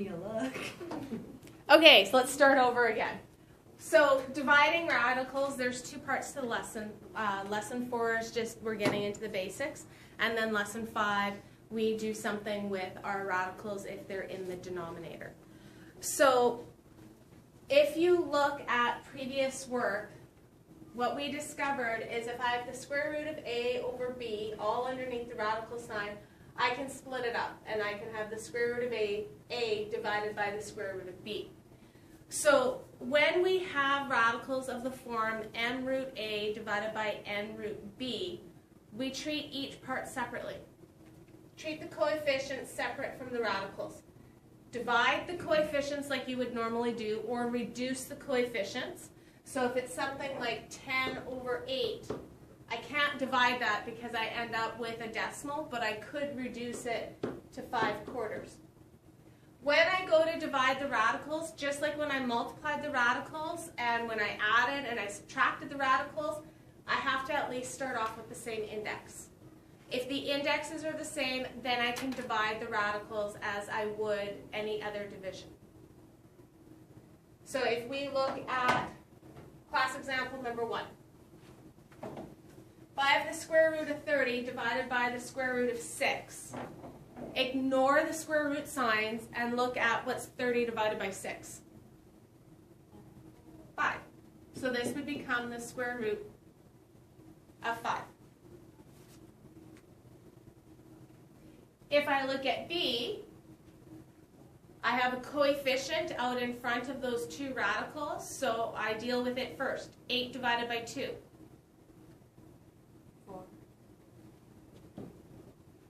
You look. Okay, so let's start over again. So dividing radicals, there's two parts to the lesson. Lesson 4 is just we're getting into the basics. And then lesson 5, we do something with our radicals if they're in the denominator. So if you look at previous work, what we discovered is if I have the square root of a over b all underneath the radical sign, I can split it up and I can have the square root of a divided by the square root of b. So when we have radicals of the form n root a divided by n root b, we treat each part separately. Treat the coefficients separate from the radicals. Divide the coefficients like you would normally do, or reduce the coefficients. So if it's something like 10 over 8, I can't divide that because I end up with a decimal, but I could reduce it to 5/4. When I go to divide the radicals, just like when I multiplied the radicals and when I added and I subtracted the radicals, I have to at least start off with the same index. If the indexes are the same, then I can divide the radicals as I would any other division. So if we look at class example number 1. If I have the square root of 30 divided by the square root of 6, ignore the square root signs and look at what's 30 divided by 6. 5. So this would become the square root of 5. If I look at b, I have a coefficient out in front of those two radicals, so I deal with it first. 8 divided by 2. 4.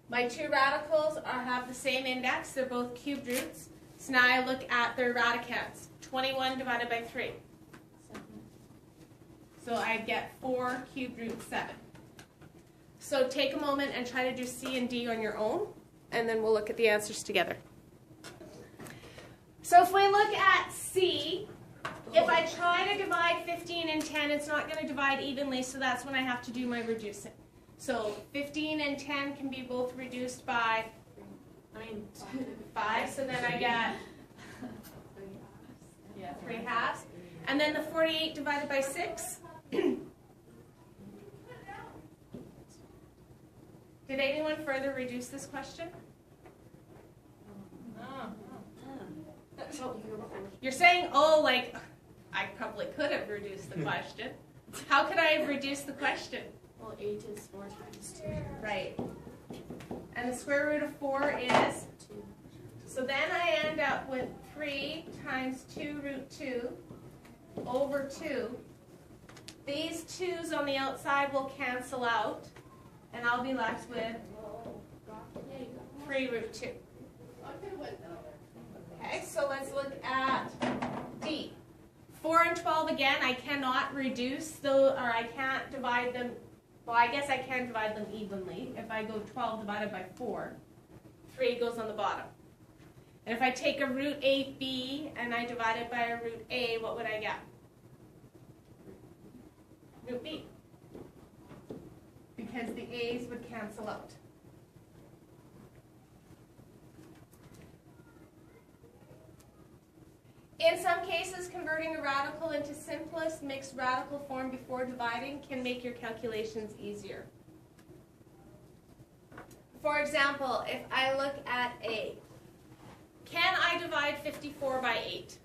My two radicals have the same index. They're both cubed roots. So now I look at their radicands. 21 divided by 3. 7. So I get 4 cubed root 7. So take a moment and try to do C and D on your own, and then we'll look at the answers together. So if we look at C, if I try to divide 15 and 10, it's not going to divide evenly, so that's when I have to do my reducing. So 15 and 10 can be both reduced by 5, so then I get 3 halves. And then the 48 divided by 6. Did anyone further reduce this question? You're saying, oh, like, I probably could have reduced the question. How could I have reduced the question? Well, 8 is 4 times 2. Right. And the square root of 4 is? 2. So then I end up with 3 times 2 root 2 over 2. These 2's on the outside will cancel out, and I'll be left with 3 root 2. Okay, so let's look at D. 4 and 12 again, I cannot reduce those, or I can't divide them. Well, I guess I can divide them evenly. If I go 12 divided by 4, 3 goes on the bottom. And if I take a root 8b and I divide it by a root a, what would I get? Root b. Because the a's would cancel out. In some cases, converting a radical into simplest mixed radical form before dividing can make your calculations easier. For example, if I look at A, can I divide 54 by 8?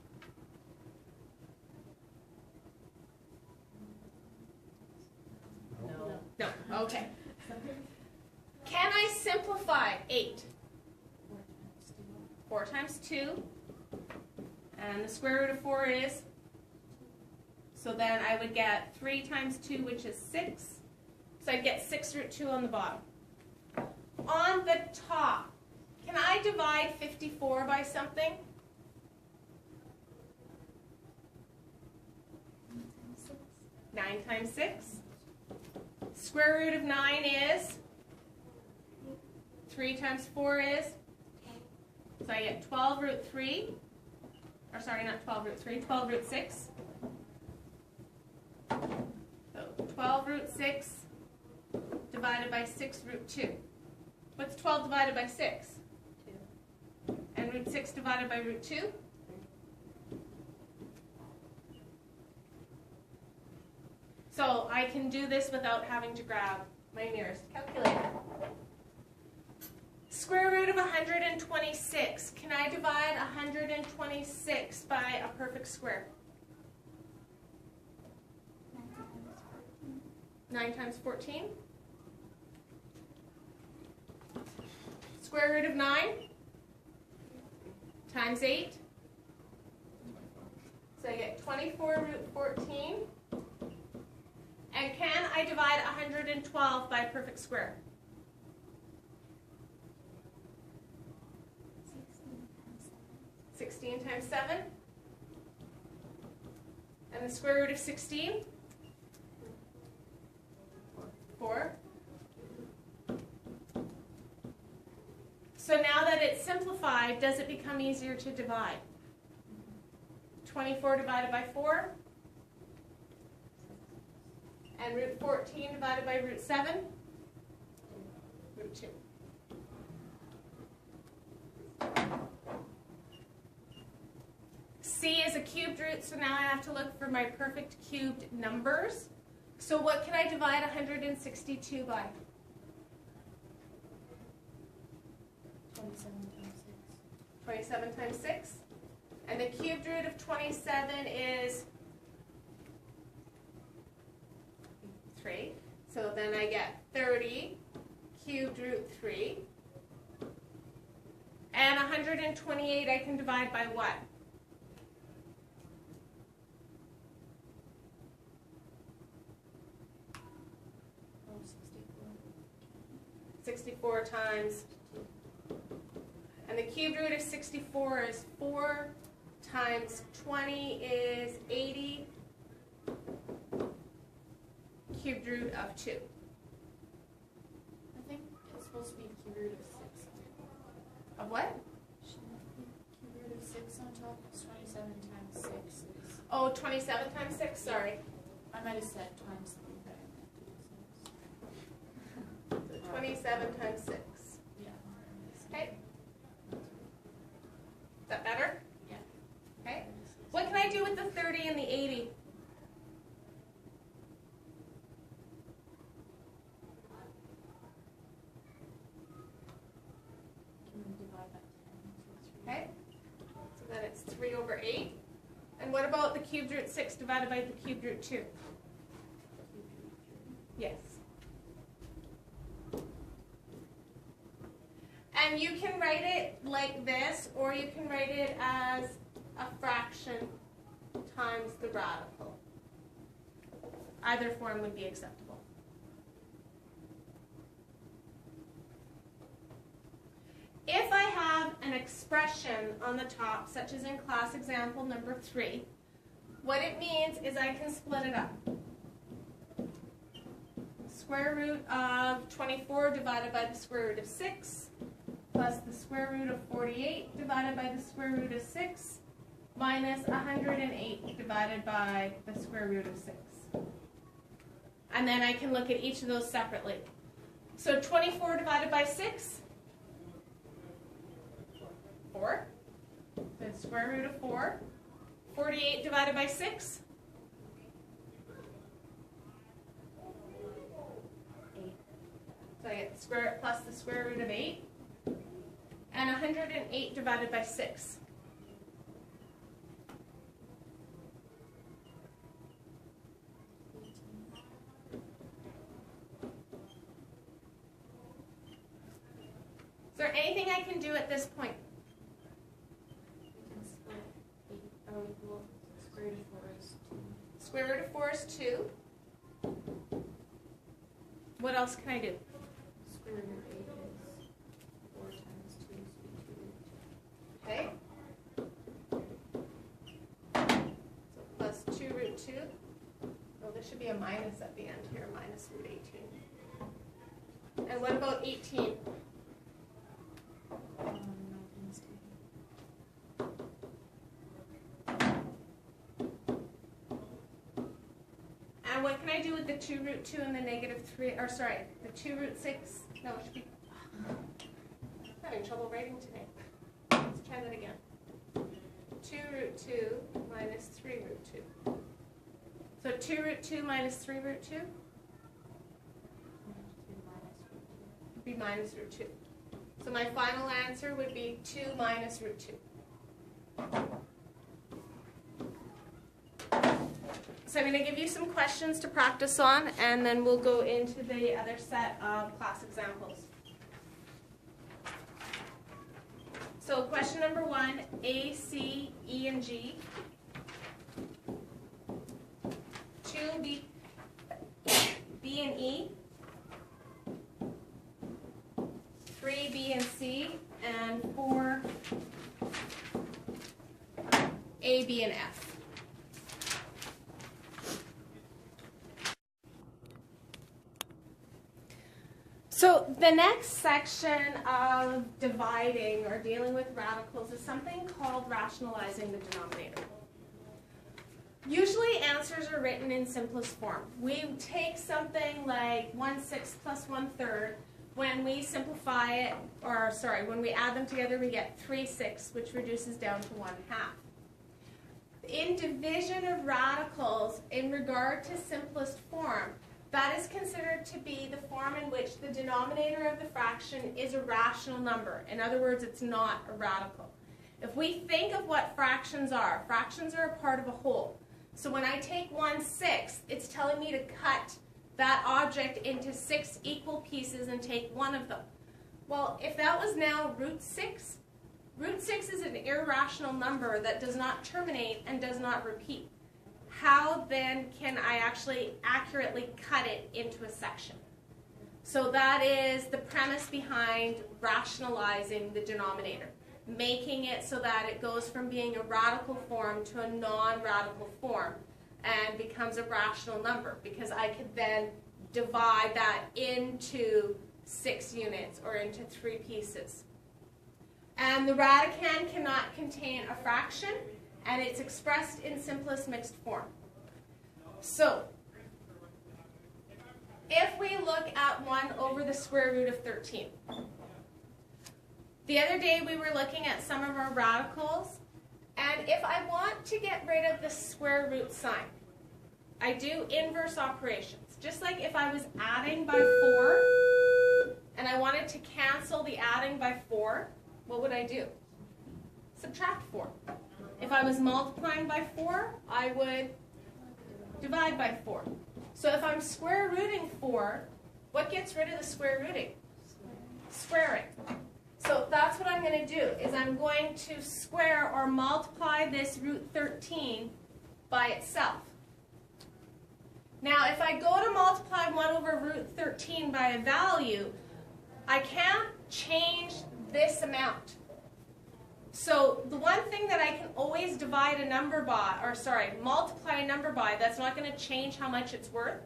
No. No. Okay. Can I simplify 8? 4 times 2. And the square root of 4 is? So then I would get 3 times 2, which is 6. So I'd get 6 root 2 on the bottom. On the top, can I divide 54 by something? 9 times 6. Square root of 9 is? 3 times 4 is? So I get 12 root 3. Or sorry, not 12 root 3, 12 root 6. So 12 root 6 divided by 6 root 2. What's 12 divided by 6? 2. And root 6 divided by root 2? So I can do this without having to grab my nearest calculator. Square root of 126. Can I divide 126 by a perfect square? 9 times 14. Square root of 9 times 8. So I get 24 root 14. And can I divide 112 by a perfect square? 16 times 7. And the square root of 16? 4. So now that it's simplified, does it become easier to divide? 24 divided by 4? And root 14 divided by root 7? Root 2. C is a cubed root, so now I have to look for my perfect cubed numbers. So what can I divide 162 by? 27 times 6. And the cubed root of 27 is 3. So then I get 30 cubed root 3. And 128 I can divide by what? 64 times. And the cubed root of 64 is 4 times 20 is 80. Cubed root of 2. I think it's supposed to be cube root of 6. Of what? Shouldn't it be cube root of 6 on top? It's 27 times 6 is... Oh, 27 times 6, sorry. I might have said times 3, but I meant to do 6. 27 times 6. Yeah. Okay? Is that better? Yeah. Okay. What can I do with the 30 and the 80? Can we divide by 10? Okay. So then it's 3 over 8. And what about the cubed root 6 divided by the cubed root 2? Yes. And you can write it like this, or you can write it as a fraction times the radical. Either form would be acceptable. If I have an expression on the top, such as in class example number 3, what it means is I can split it up. Square root of 24 divided by the square root of 6 plus the square root of 48 divided by the square root of 6 minus 108 divided by the square root of 6. And then I can look at each of those separately. So 24 divided by 6, 4. The square root of 4. 48 divided by 6, 8. So I get the square plus the square root of 8. And 108 divided by 6. Is there anything I can do at this point? We can split 8. Oh, well, square root of 4 is 2. Square root of 4 is 2. What else can I do? Square root of 8 is 4 times 2 is 2. Okay. So plus 2 root 2. Oh, there should be a minus at the end here, minus root 18. And what about 18? Nothing's And what can I do with the 2 root 2 and the negative 3, or sorry, the 2 root 6? No, it should be, I'm having trouble writing today. Let's try try that again. 2 root 2 minus 3 root 2. So 2 root 2 minus 3 root 2 would be minus root 2. So my final answer would be 2 minus root 2. So I'm going to give you some questions to practice on, and then we'll go into the other set of class examples. So question number 1, A, C, E, and G. 2, B and E. 3, B and C. And 4, A, B, and F. So the next section of dividing or dealing with radicals is something called rationalizing the denominator. Usually answers are written in simplest form. We take something like 1/6 plus 1/3. When we simplify it, or sorry, when we add them together, we get 3/6, which reduces down to 1/2. In division of radicals, in regard to simplest form, that is considered to be the form in which the denominator of the fraction is a rational number. In other words, it's not a radical. If we think of what fractions are a part of a whole. So when I take 1/6, it's telling me to cut that object into 6 equal pieces and take one of them. Well, if that was now root 6 is an irrational number that does not terminate and does not repeat. How then can I actually accurately cut it into a section? So that is the premise behind rationalizing the denominator, making it so that it goes from being a radical form to a non-radical form and becomes a rational number, because I could then divide that into 6 units or into 3 pieces. And the radicand cannot contain a fraction, and it's expressed in simplest mixed form. So, if we look at 1 over the square root of 13. The other day we were looking at some of our radicals, and if I want to get rid of the square root sign, I do inverse operations. Just like if I was adding by 4, and I wanted to cancel the adding by 4, what would I do? Subtract 4. If I was multiplying by 4, I would divide by 4. So if I'm square rooting 4, what gets rid of the square rooting? Squaring. So that's what I'm going to do, is I'm going to square or multiply this root 13 by itself. Now if I go to multiply 1 over root 13 by a value, I can't change this amount. So the one thing that I can always divide a number by, or sorry, multiply a number by that's not going to change how much it's worth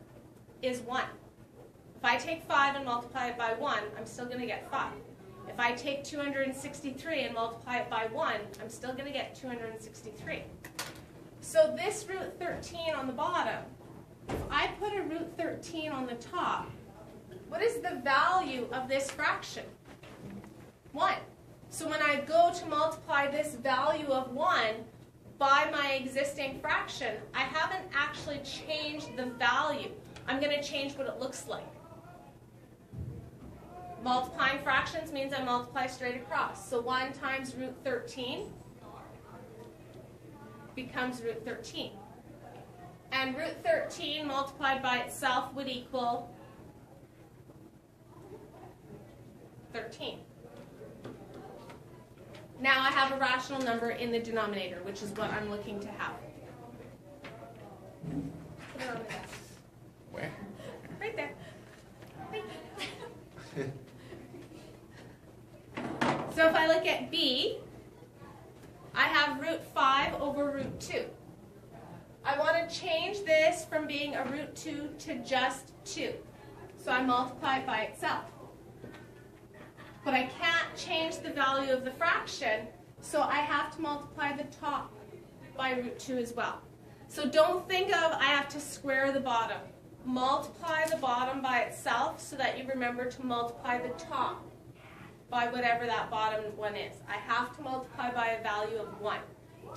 is 1. If I take 5 and multiply it by 1, I'm still going to get 5. If I take 263 and multiply it by 1, I'm still going to get 263. So this root 13 on the bottom, if I put a root 13 on the top, what is the value of this fraction? 1. So when I go to multiply this value of 1 by my existing fraction, I haven't actually changed the value. I'm going to change what it looks like. Multiplying fractions means I multiply straight across. So 1 times root 13 becomes root 13. And root 13 multiplied by itself would equal 13. Now I have a rational number in the denominator, which is what I'm looking to have. Put it on the desk. Where? Right there. So if I look at B, I have root 5 over root 2. I want to change this from being a root 2 to just 2. So I multiply it by itself. But I can't change the value of the fraction, so I have to multiply the top by root 2 as well. So don't think of I have to square the bottom. Multiply the bottom by itself so that you remember to multiply the top by whatever that bottom one is. I have to multiply by a value of 1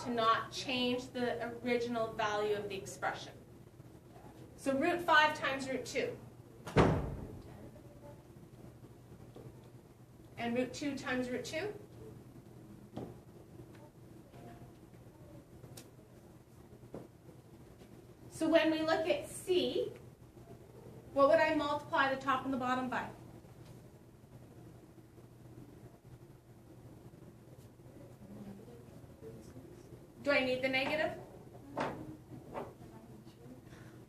to not change the original value of the expression. So root 5 times root 2. And root 2 times root 2. So when we look at C, what would I multiply the top and the bottom by? Do I need the negative?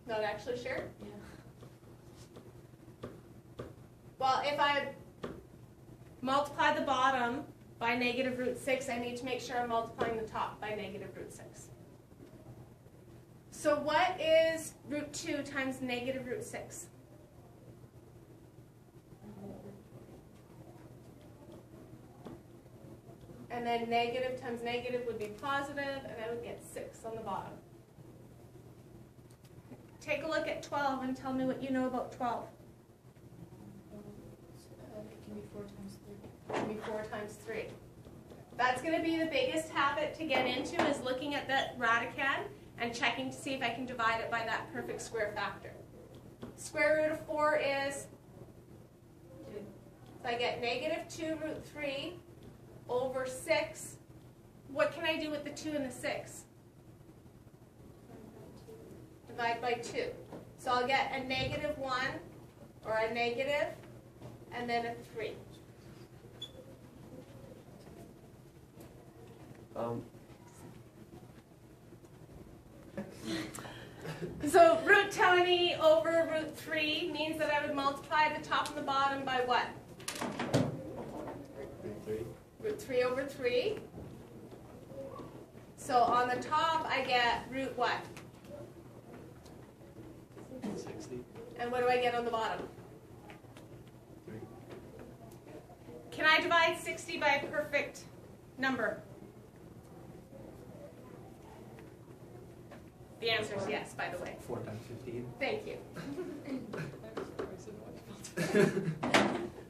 Not actually sure? Yeah. Well, if I multiply the bottom by negative root 6, I need to make sure I'm multiplying the top by negative root 6. So what is root 2 times negative root 6? And then negative times negative would be positive, and I would get 6 on the bottom. Take a look at 12 and tell me what you know about 12. It can be 4 times 3. It can be 4 times 3. That's going to be the biggest habit to get into, is looking at that radicand and checking to see if I can divide it by that perfect square factor. Square root of 4 is, so I get negative 2 root 3 over 6. What can I do with the 2 and the 6? Divide by 2. So I'll get a negative 1, or a negative, and then a 3. So root 20 over root 3 means that I would multiply the top and the bottom by what? Root 3. Root 3 over 3. So on the top I get root what? 60. And what do I get on the bottom? 3. Can I divide 60 by a perfect number? The answer is yes, by the way. 4 times 15. Thank you.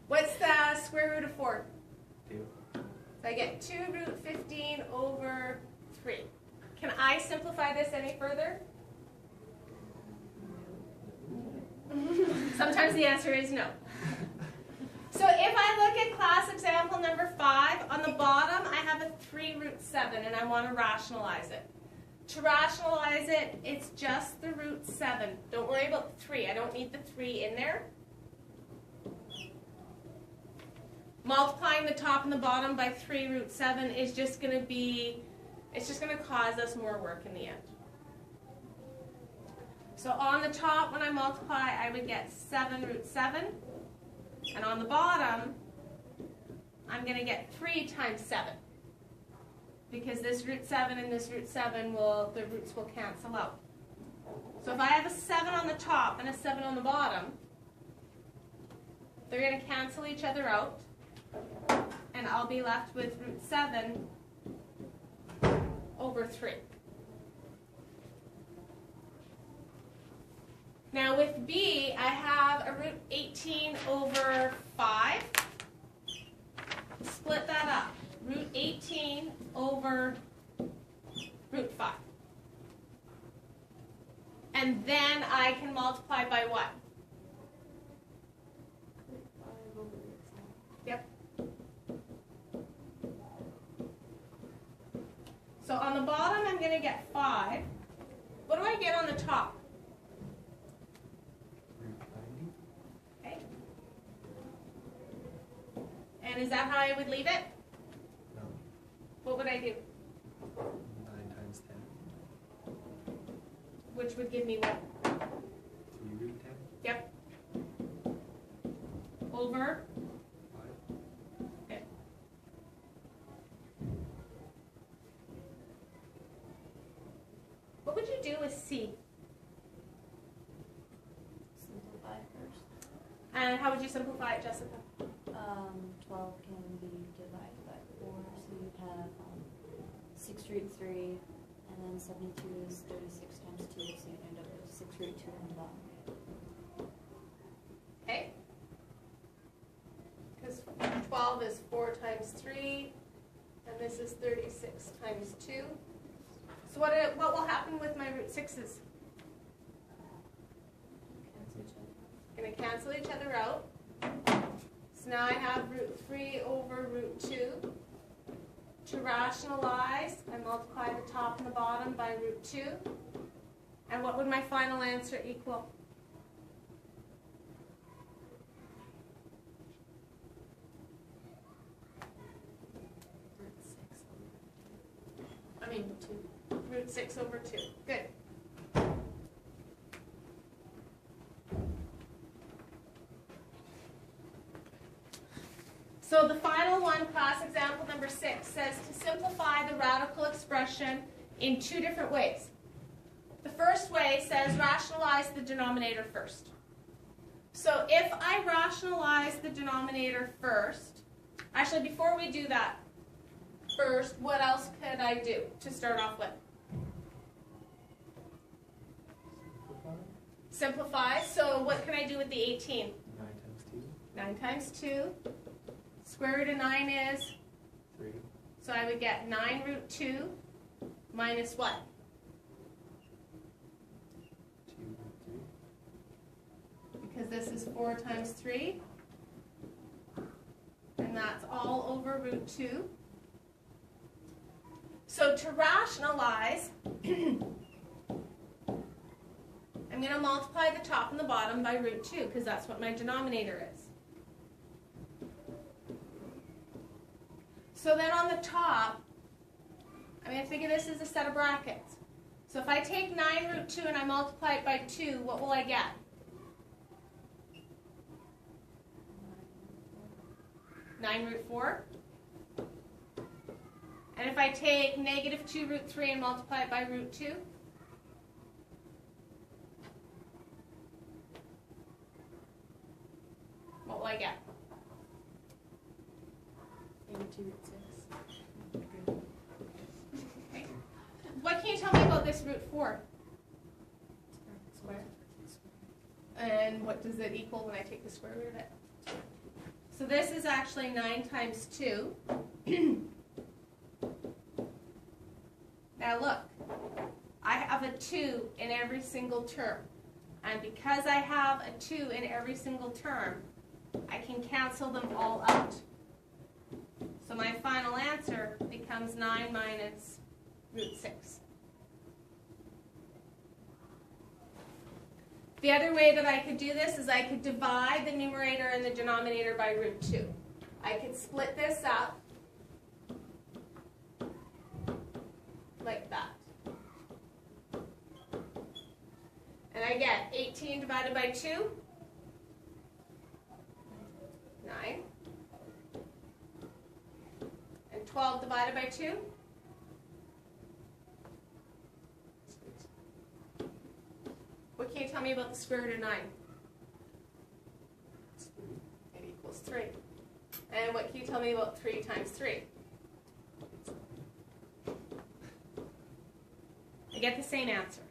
What's the square root of 4? 2. So I get 2 root 15 over 3. Can I simplify this any further? Sometimes the answer is no. So if I look at class example number 5, on the bottom I have a 3 root 7 and I want to rationalize it. To rationalize it, it's just the root 7. Don't worry about the 3. I don't need the 3 in there. Multiplying the top and the bottom by 3 root 7 is just going to be, it's just going to cause us more work in the end. So on the top, when I multiply, I would get 7 root 7. And on the bottom, I'm going to get 3 times 7. Because this root 7 and this root 7 the roots will cancel out. So if I have a 7 on the top and a 7 on the bottom, they're going to cancel each other out. And I'll be left with root 7 over 3. Now with B, I have a root 18 over 5. Split that up. Root 18 over root 5. And then I can multiply by what? Yep. So on the bottom, I'm going to get 5. What do I get on the top? Root 90. Okay. And is that how I would leave it? No. What would I do? 9 times 10. Which would give me what? 3 root 10. Yep. Over? 5. Okay. What would you do with C? Simplify first. And how would you simplify it, Jessica? 12 can be divided by 4, so you'd have 6 root 3, and then 72 is 36 times 2, so you'd end up with 6 root 2 on the bottom. Okay. Because 12 is times 3, and this is 36 times 2. So what will happen with my root 6's? Cancel each other. Going to cancel each other out. So now I have root 3 over root 2. To rationalize, I multiply the top and the bottom by root 2. And what would my final answer equal? Root 6 over. I mean, 2. Root 6 over 2. Good. So the final one, class example number 6, says to simplify the radical expression in 2 different ways. The first way says rationalize the denominator first. So if I rationalize the denominator first, actually before we do that, first, what else could I do to start off with? Simplify. Simplify. So what can I do with the 18? 9 times 2. 9 times 2. Square root of 9 is? 3. So I would get 9 root 2 minus what? 2 root 3. Because this is 4 times 3. And that's all over root 2. So to rationalize, I'm going to multiply the top and the bottom by root 2 because that's what my denominator is. So then on the top, I'm going to think of this as a set of brackets. So if I take 9 root 2 and I multiply it by 2, what will I get? 9 root 4. And if I take negative 2 root 3 and multiply it by root 2, what will I get? Maybe 2 root 6. Okay. What can you tell me about this root 4? Square. And what does it equal when I take the square root of it? So this is actually 9 times 2. Now look, I have a 2 in every single term. And because I have a 2 in every single term, I can cancel them all out. So my final answer becomes 9 minus root 6. The other way that I could do this is I could divide the numerator and the denominator by root 2. I could split this up like that. And I get 18 divided by 2, 9. And 12 divided by 2, 6. what can you tell me about the square root of 9? It's 3. It equals 3. And what can you tell me about 3 times 3? It's 9. I get the same answer.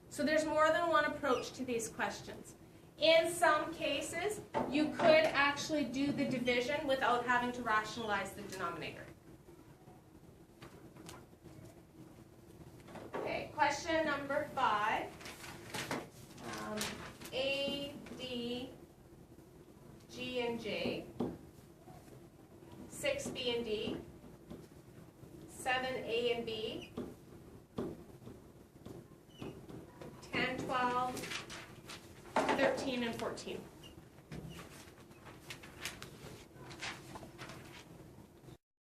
So there's more than one approach to these questions. In some cases, you could actually do the division without having to rationalize the denominator. Okay, question number 5. A, D, G, and J. 6, B, and D. 7, A, and B. 10, 12, 13, and 14.